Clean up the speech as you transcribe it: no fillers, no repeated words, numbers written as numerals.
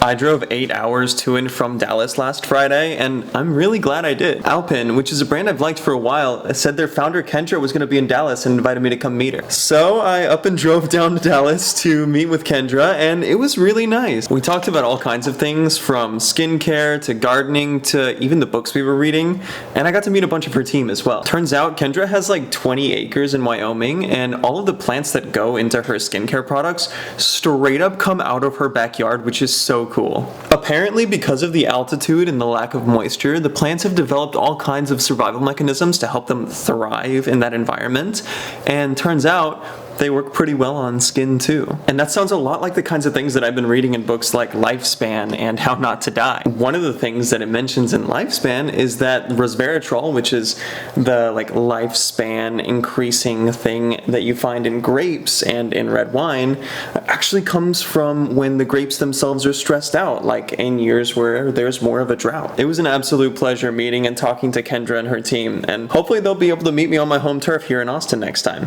I drove 8 hours to and from Dallas last Friday, and I'm really glad I did. Alpyn, which is a brand I've liked for a while, said their founder Kendra was going to be in Dallas and invited me to come meet her. So I up and drove down to Dallas to meet with Kendra, and it was really nice. We talked about all kinds of things, from skincare to gardening to even the books we were reading, and I got to meet a bunch of her team as well. Turns out Kendra has like 20 acres in Wyoming, and all of the plants that go into her skincare products straight up come out of her backyard, which is so cool. Apparently, because of the altitude and the lack of moisture, the plants have developed all kinds of survival mechanisms to help them thrive in that environment, and turns out they work pretty well on skin too. And that sounds a lot like the kinds of things that I've been reading in books like Lifespan and How Not to Die. One of the things that it mentions in Lifespan is that resveratrol, which is the lifespan increasing thing that you find in grapes and in red wine, actually comes from when the grapes themselves are stressed out, like in years where there's more of a drought. It was an absolute pleasure meeting and talking to Kendra and her team, and hopefully they'll be able to meet me on my home turf here in Austin next time.